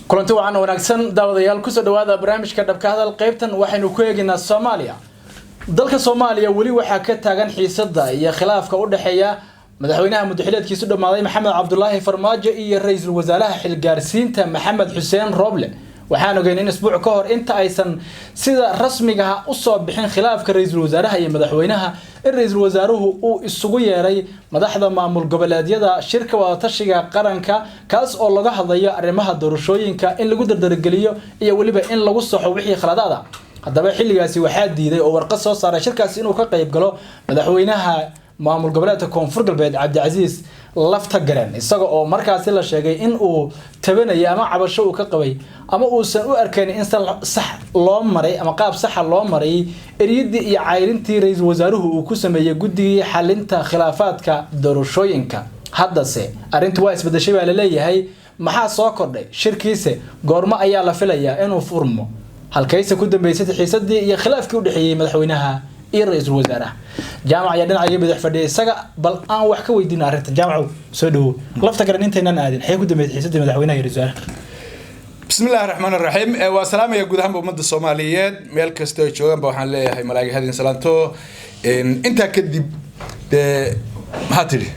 kulanti wacan wanaagsan daawadayaal ku soo dhawaada barnaamijka dhabka hadal qaybtan waxaynu ku eegaynaa Soomaaliya. dalka Soomaaliya wali waxa ka taagan xiisada iyo khilaafka u dhaxeeya madaxweynaha muddaxileedkiisu dhamaaday Maxamed Cabdullaahi Farmaajo iyo ra'iisul wasaaraha xilgaarsiinta Maxamed Xuseen Roble. waxaan ogeyn in isbuuc ka hor inta aysan sida rasmiga ah u soo bixin khilaafka ra'iisul wasaaraha iyo madaxweynaha in ra'iisul wasaaruhu uu isugu yeeray madaxda maamul goboleedyada shirka wada tashiga qaranka kaas oo laga hadlayo arrimaha doorashooyinka in lagu dardargeliyo iyo waliba in lagu saxo wixii khaladaada. haddaba xilligaasi waxaa diiday oo warqad soo saaray shirkaasi inuu ka qayb galo madaxweynaha maamul goboleedka Koonfur Galbeed Cabdicaziis lafta garan isaga oo markaasi la sheegay in uu tabanayo ama cabasho uu ka qabay ama uusan u arkayn in sax loo maray ama qaab sax loo maray eriyadii iyo cayrintii ra'iisul wasaaruhu uu ku sameeyay guddiga xalinta khilaafaadka doorashooyinka. haddase arintu waa isbedeshay baa la leeyahay maxaa soo kordhay shirkiisa goorma ayaa la filayaa inuu furmo halkayse ku dambeysay xiisadii iyo khilaafkii u dhaxeeyay madaxweynaha iyo ra'iisul wasaaraha jaamac ayaa dhinaca bidix fadhiya isaga bal aan wax ka weydiin arrinta jaamac soo dhaw lafta garan intaynan aadin xay ku dambeeyay xiisadii madaxweynaha iyo ra'iisul wasaaraha. bismillaahir rahmaanir rahiim wa salaamaya guud ahaan ummadda Soomaaliyeed meel kasta ay joogaan waxaan leeyahay malaa'ig hadin salaanto inta kadib maxaa tiri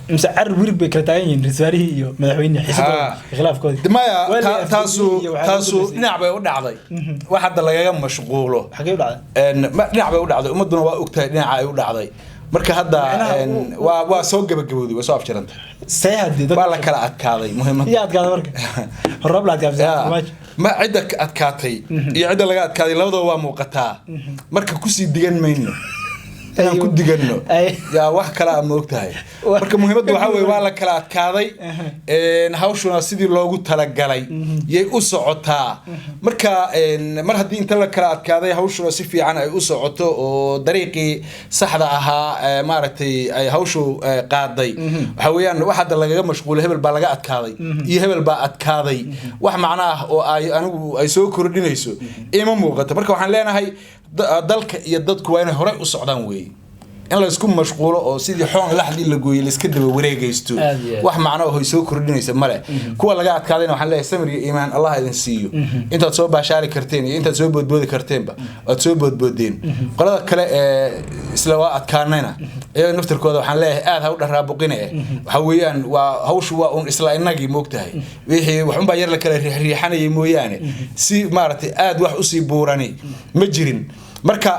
مسعر ورق بكرتاين رسالة iyo madaxweynaha xiisada khilaafkoodii maya taasu dhinac bay u dhacday wax hadda lagaga mashquulo xagee u dhacday dhinac bay u dhacday ummaduna waa ogtahay dhinaca ay u dhacday marka hadda waa soo gabagabowday waa soo afjarantay sayid waa la kala adkaaday muhiimada yaa adkaaday marka roob la adkaaday ma cida adkaatay iyo cida laga adkaaday labadaba waa muuqataa marka ku sii digan mayno aan ku digano yaa wax kala ama ogtahay marka muhiimadu waxa weey waa la kala adkaaday hawshuna sidii loogu talagalay yay u socotaa marka mar hadii inta la kala adkaaday hawshuna si fiican ay u socoto oo dariiqii saxda ahaa maaragtay ay hawshu qaaday waxa weeyaan wax hadda lagaga mashquulay hebel baa laga adkaaday iyo hebel baa adkaaday wax macna ah oo anigu ay soo kordhinayso ima muuqato marka waxaan leenahay dalka iyo dadku waa inay hore u socdaan weey in la isku mashquulo oo sidii xoon laxdii la gooyay la iska daba wareegaysto wax macna oo soo kordhinaysa male kuwa laga adkaadayna waxaan leeyahay samir iyo iimaan Allah idin siiyo intaad soo baashaari karteen iyo intaad soo boodboodi karteenba aad soo boodboodeen qolada kale isla waa adkaanayna ee naftirkooda waxaan leeyahay aad ha u dharaabuqine waxa weeyaan waa hawshu waa un isla inagii moogtahay wixii wax un baa yar la kala riixanayay mooyaane si maaragtay aad wax u sii buurani ma jirin marka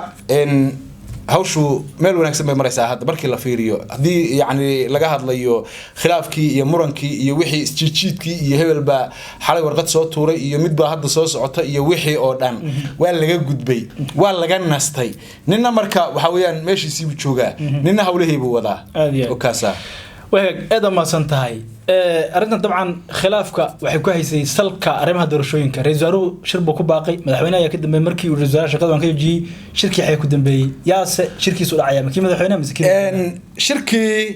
hawshu meel wanaagsan bay maraysaa hadda markii la fiiriyo hadii yaani laga hadlayo khilaafkii iyo murankii iyo wixii isjiidkii iyo hebelba xalay warqad soo tuuray iyo midba hadda soo socota iyo wixii oo dhan waa laga gudbay waa laga nastay ninna marka waxa weeyaan meeshiisii buu joogaa ninna hawlaheebu wadaa oo kaasa وهذا ما سنتهاي أردنا طبعا خلافك وحكوا هي سلك أرمها درشوين كريزارو شربوا كباقي مدحونا يا كده بمركي والرزار شغال وان كيجي شركة حيكون دنبي يا شركة سؤال عيام كي مدحونا مسكين شركة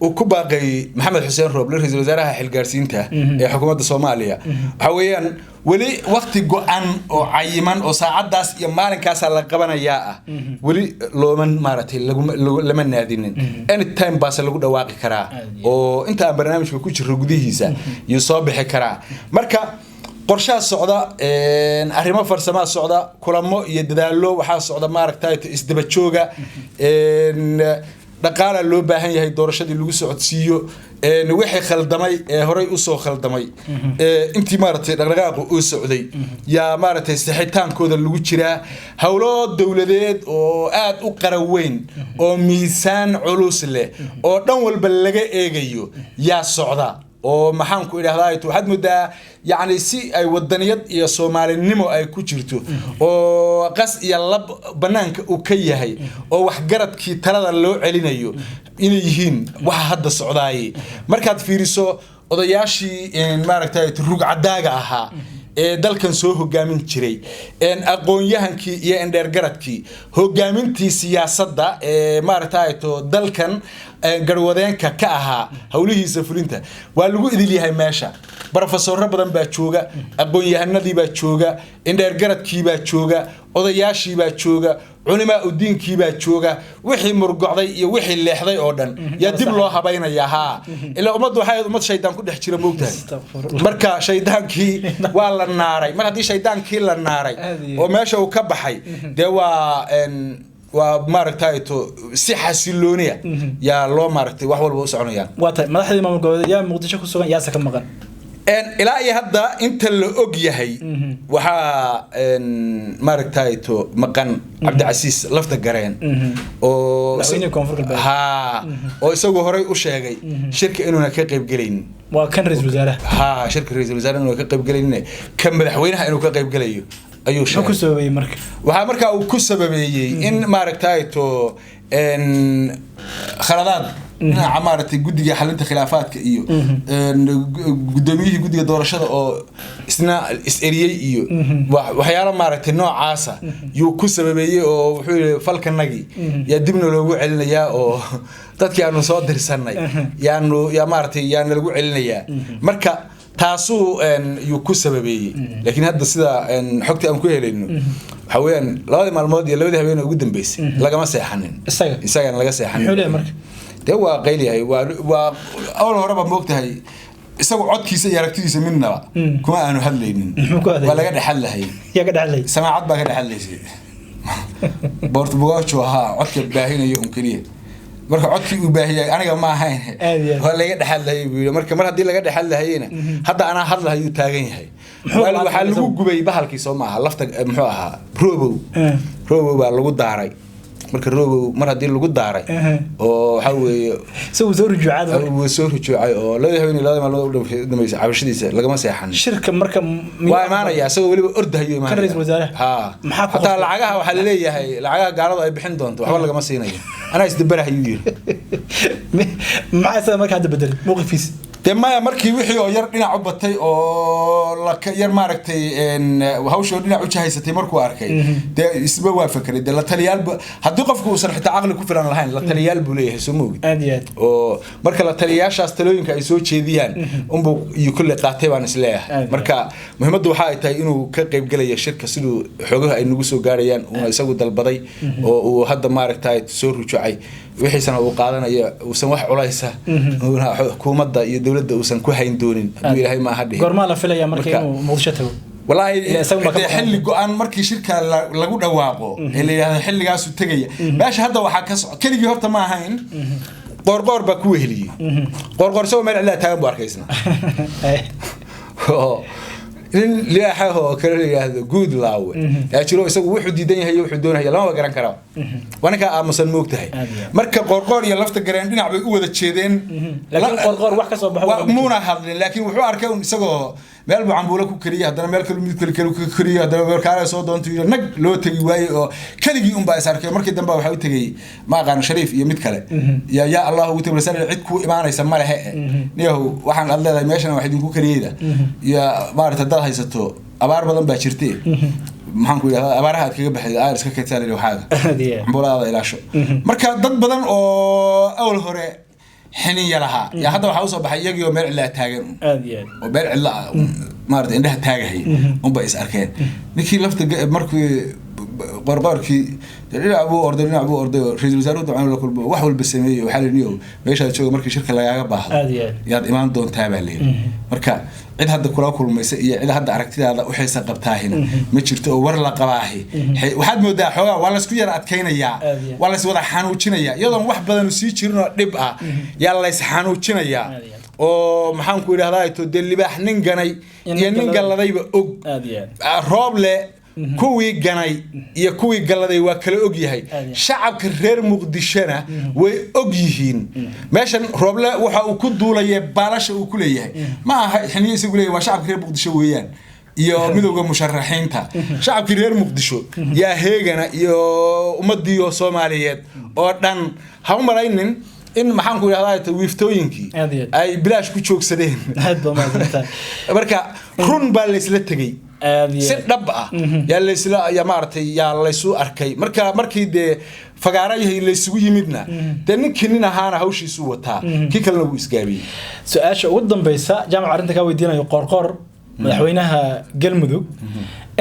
وكباقي محمد حسين روبلر رئيس الوزراء حلقارسينته حكومة الصومالية حويان ولي وقت جوان أو عيمان أو ساعات داس يمارن كاس على قبنا ياء ولي لومن مارتي لمن نادين أن التايم باس اللي قد واقع كرا أو أنت برنامج بكوش رجوديه سا يصابح كرا مركا قرشة السعودة أهرمة فرسمة السعودة كلامو يدللو وحاس السعودة مارك تايت استبتشوجا dhaqaala loo baahan yahay doorashadii lagu socodsiiyo wixii khaldamay horay u soo khaldamay intii maartay dhaqdhaqaaq uu socday yaa maartay saxitaankooda lagu jiraa hawlo dawladeed oo aad u qaraweyn oo miisaan culus leh oo dhan walba laga eegayo yaa socda oo maxaan ku idhaahdaa waxaad moodaa يعني سي أي ودنيات يا سومالي نمو أي كوتشرتو أو قص يلاب بنانك أوكيه هاي أو وحجرت كي ترى اللو علينا يو إنيهين واحد السعودية مركز فيرسو odayaashii maaragtay ruug cadaaga ahaa dalkan soo hogaamin jiray aqoon-yahankii iyo indheergaradkii hogaamintii siyaasadda maaragtay dalkan garwadeenka ka ahaa hawlihiisa fulinta waa lagu idil yahay meesha barofesorro badan baa jooga aqoon-yahanadii baa jooga indheer garadkii baa jooga odayaashii baa jooga culimaa udiinkii baa jooga wixii murgocday iyo wixii leexday oo dhan yaa dib loo habaynayaa haa ilaa ummaddu waxay ummad shaydaan ku dhex jira moogtahay marka shaydaankii waa la naaray mar haddii shaydaankii la naaray oo meesha uu ka baxay dee waa maaragtay to si xasilooniya yaa loo maaragtay wax walba u soconayaan waa tahay madaxdii maamul goboleed yaa muqdisho ku sugan yaasa ka maqan ilaa iyo hadda inta la og yahay waxaa maaragtay to maqan Cabdicasiis lafta gareen oo isagu horey u sheegay shirka inuuna ka qayb galayn waa kan ra'iisul wasaaraha shirka ra'iisul wasaaraha inuu ka qayb galayn kan madaxweynaha inuu ka qayb galayo ayuu sheegay ku sababeeyay marka waxa marka uu ku sababeeyay in maaragtay to khaladaad dhinaca maaragtay guddiga xalinta khilaafaadka iyo gudoomiyihii guddiga doorashada oo isna is-eriyey iyo waxyaalo maaragtay noocaasa yuu ku sababeeyey oo wuxuu yidhi falkanagii yaa dibna loogu celinayaa oo dadkii aanu soo dirsanay yaa maaragtay yaana lagu celinayaa marka taasuu yuu ku sababeeyey laakiin hadda sida xogta aan ku helayno waxa weeyaan labadii maalmood iyo labadii habeen ugu dambeysay lagama seexanin isagana laga seexanin dee waa qayliyahay waa awal horeba moogtahay isagu codkiisa iyo aragtidiisa midnaba kuma aanu hadlaynin waa laga dhexadlahay samaacad baa ka dhexadlaysay boortbogaajo ahaa codka baahinayo un keliya marka codkii uu baahiyay aniga ma ahayn waa laga dhaxalay buu marka mar hadii laga dhaxalayna hadda ana hadlahayo taagan yahay waxa lagu gubay bahalkii Soomaaliya lafta muxuu ahaa robow baa lagu daaray marka robow mar hadii lagu daaray oo waxa weeye soo rujuucay oo la yahay in la maalmood u dhameysay cabashadiisa lagama seexan shirka marka waa imaanaya asagoo waliba ordahayo imaanaya ra'iisul wasaaraha maxaa lacagaha waxa la leeyahay lacagaha gaalada ay bixin doonto waxba lagama siinayo أنا أستبرها يجير ما أسمع ما كان بدل موقفيس تما markii wixii oo yar dhinac u batay oo la ka yar maaragtay hawsho dhinac u jahaysatay markuu arkay isba waa fakray la taliyaal hadii qofku uu sarxita aqli ku filan lahayn la taliyaal buu leeyahay Soomaali oo marka la taliyaashaas talooyinka ay soo jeediyaan umbu iyo kulli qaatay baan isleeyahay marka muhiimadu waxa ay tahay inuu ka qayb galayo shirka sidoo xogaha ay nagu soo gaarayaan oo isagu dalbaday oo uu hadda maaragtay soo rujucay wixii sana uu qaadanayo uu san wax culaysa hukuumadda iyo dawladda uu san ku hayn doonin hadii ilaahay ma hadii gorma la filaya markii inuu muqdisho tago wallahi xilli go'aan markii shirka lagu dhawaaqo ee leeyahay xilligaas uu tagaya meesha hadda waxa ka socdo keligii horta ma ahayn qorqor ba ku weheliyay qorqor soo meel ilaa taagan buu arkaysna in liaxaho kale leeyahay good laawe yaa jiro isagu wuxuu diidan yahay wuxuu doonayaa lama garan karo wanaka aamusan moogtahay marka qorqor iyo lafta gareen dhinac bay u wada jeedeen laakiin qorqor wax ka soo baxo muuna hadlin laakiin wuxuu arkay isagoo meel buu cambuula ku kariya hadana meel kale mid kale ku kariya hadana meel kale soo doonto iyo nag loo tagi waayay oo kaligii un baa is arkay markii dambe waxa uu tagay ma aqaan Shariif iyo mid kale ya Allah ugu tabarsal cid ku imaanaysa ma lehe niyahu waxaan adleedahay meeshana wax idinku kariyada ya maarta dad haysato abaar badan baa jirtay maxaan ku yiraahdaa abaaraha kaga baxay aar iska kaysaalay waxaaga cambuulada ilaasho marka dad badan oo awal hore حنية لها يا هذا وحوسه بحيجي يوم مرعلا تاجن ومرعلا مارد عندها تاجه هي بيس أركان نكى لفت مركي قرقر كي لعبوا أردن رئيس الوزراء وعملوا كل وحول بالسمية وحال اليوم بيش هذا شو مركي شركة لا يعجبها يا إمام دون تابع لي مركا عند هذا كل مسائية عند هذا عركتي هذا وحيس قبتها هنا متشرت ورلا قباهي وحد مودع حوا ولا سكير أتكينا يا ولا سودا حانوتشنا يا يلا واحد بدل نسيتشرنا نبقى يلا يسحانوتشنا يا oo maxaan ku yiraahdaa to delibax nin ganay iyo nin galadayba og roob le kuwii ganay iyo kuwii galaday waa kala og yahay shacabka reer Muqdishona way og yihiin meeshan rooble waxa uu ku duulay baalasha uu ku leeyahay ma aha xiniisa gu leeyahay waa shacabka reer Muqdisho weeyaan iyo midowga musharaxiinta shacabka reer Muqdisho yaa heegana iyo ummadii Soomaaliyeed oo dhan ha u malaynin in maxaan ku yiraahdaa wiiftooyinkii ay bilaash ku joogsadeen marka run baa la isla tagay si dhab ah yaa laysla yaa maartay yaa laysu arkay markii de fagaarayahay laysugu yimidna de ninkii nin ahaana hawshiisu wataa kii kalena wuu isgaabiyay su'aasha ugu dambaysa jaamac arinta ka weydiinayo qorqor madaxweynaha galmudug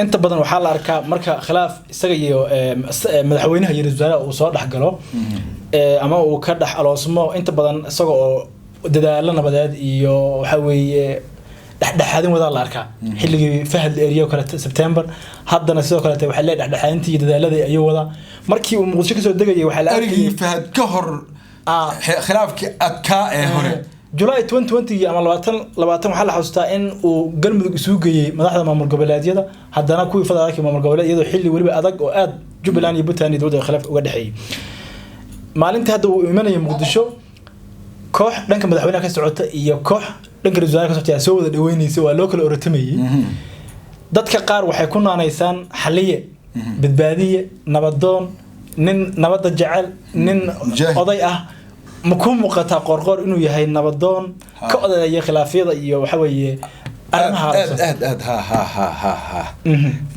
inta badan waxaa la arkaa marka khilaaf isaga iyo madaxweynaha iyo wasaaraha uu soo dhaxgalo ama uu ka dhax aloosmo inta badan isaga oo dadaalo nabadeed iyo waxa weeye dhexdhexaadin wada la arkaa xilligii Fahad area kale September haddana sidoo kale waxa la dhexdhexaadintii dadaalada ay wada markii uu Muqdisho ka soo degayay waxa la arkay Fahad ka hor khilaafkii adkaa ee hore July 2020 ama 20 waxa la xasuustaa in uu galmudug isugu geeyay madaxda maamul goboleedyada haddana kuwii federaalka maamul goboleedyada xilli waliba adag oo aad Jubbaland iyo Puntland dowladda khilaaf uga dhaxeeyay maalinta hadda uu imanayay Muqdisho koox dhanka madaxweynaha ka socota iyo koox dhanka wasaaraha ka socota soo wada dhaweynaysa waa loo kala orotamayay dadka qaar waxay ku naanaysaan xaliye badbaadiye nabadoon nin nabadda jecel nin oday ah ma ku muuqata qorqor inuu yahay nabadoon ka odayay khilaafyada iyo waxa weeye arrimaha ha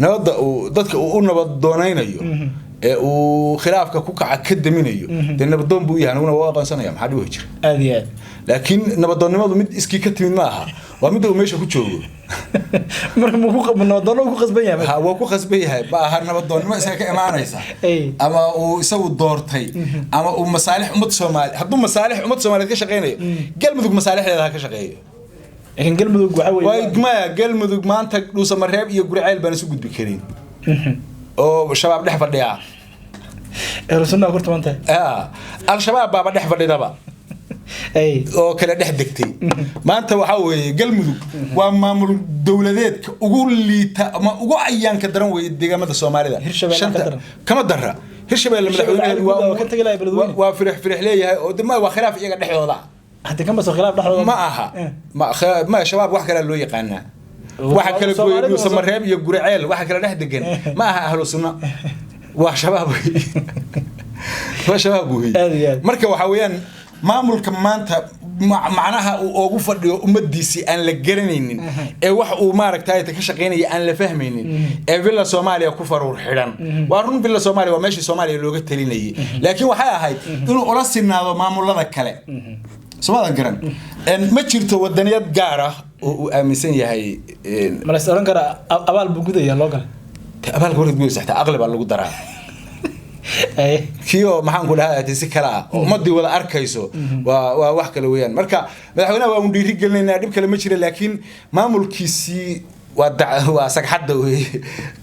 nabadda uu dadka uu nabadoonaynayo ee uu khilaafka ku kaca ka daminayo de nabadoon buu yahay anaguna waa aqoonsanaya maxaa dhihi jira aad iyo aad laakiin nabadoonnimadu mid iskii ka timid ma aha waa mid uu meesha ku joogo marka mu ku nabadoon ku qasban yahay ha waa ku qasban yahay ba aha nabadoonnimo isaga ka imaanaysa ama uu isagu doortay ama uu masaalix ummad Soomaali hadduu masaalix ummad Soomaaliyeed ka shaqeynayo galmudug masaalixdeeda ka shaqeeyo in galmudug waxa weeye waa galmudug maanta dhuusa mareeb iyo guriceel baan isu gudbi karin oo shabaab dhex fadhiya ersuna qorto maanta al-shabaab baba dhex fadhidaba oo kala dhex degtay maanta waxa weeye galmudug waa maamul dawladeedka ugu liita ama ugu cayaanka daran weey deegaamada Soomaalida kama darra hirshabeelle madaxweynaha waa firix leeyahay oo dima waa khilaaf iyaga dhexdooda hadda kama soo khilaaf dhexdooda ma aha ma shabaab wax kale loo yaqaana waxa kale gooyay Soomareeb iyo Guriceel waxa kale dhex degan ma aha ahlu sunna waa shabaab weey marka waxa weeyaan maamulka maanta macnaha uu ugu fadhiyo ummadiisi aan la garanaynin ee wax uu maaragtay ka shaqeynaya aan la fahmaynin ee villa Soomaaliya ku faruur xiran waa run villa Soomaaliya waa meeshii Soomaaliya looga talinayay laakiin waxay ahayd inuu ula sinaado maamulada kale Soomaaliya garan ma jirto wadaniyad gaar ah oo uu aaminsan yahay ma la soo kara abaal buu gudaya loo galay abaal gudaya saxta aqlab lagu daraa kiyo maxaan ku dhahay si kala ah ummadii wada arkayso waa wax kale weeyaan marka madaxweynaha waa uu dhiiri gelinaynaa dib kale ma jira laakiin maamulkiisi waa sagxadda weey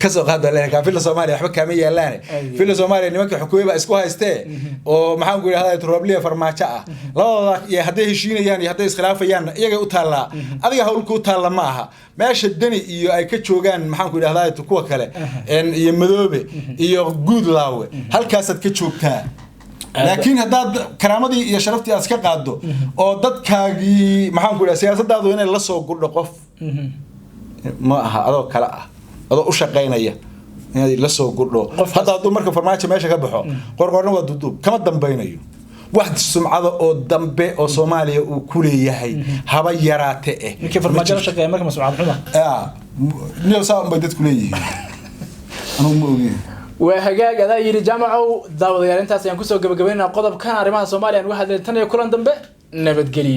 ka soo qaado leeyahay villa Soomaaliya waxba kama yeelaan villa Soomaaliya nimanka xukuumada isku haystee oo maxaan ku dhahay Robliya farmaajo ah labada iyo haday heshiinayaan iyo haday iskhilaafayaan iyaga u taala adiga hawlku u taala ma aha meesha dani iyo ay ka joogaan maxaan ku dhahay kuwa kale iyo madoobe iyo guud laawe halkaas aad ka joogtaa laakiin hadaad karaamadii iyo sharaftii aad ka qaado oo dadkaagii maxaan ku dhahay siyaasadaadu inay la soo gudho qof ma aha adoo kala ah adoo u shaqeynaya inay la soo gudho hadda uu marka farmaajo meesha ka baxo qorqorna waa dudub kama dambaynayo wax sumcada oo dambe oo Soomaaliya uu ku leeyahay haba yaraate markii farmaajo la shaqeeyo marka mas'uul xuma niyo saan bay dadku leeyihiin anuu ma ogeey waa hagaag adaa yiri jaamacow daawadayaal intaas ayaan ku soo gabagabeynaa qodobkan arrimaha Soomaaliya aan wax hadleen tan iyo kulan dambe nabadgelyo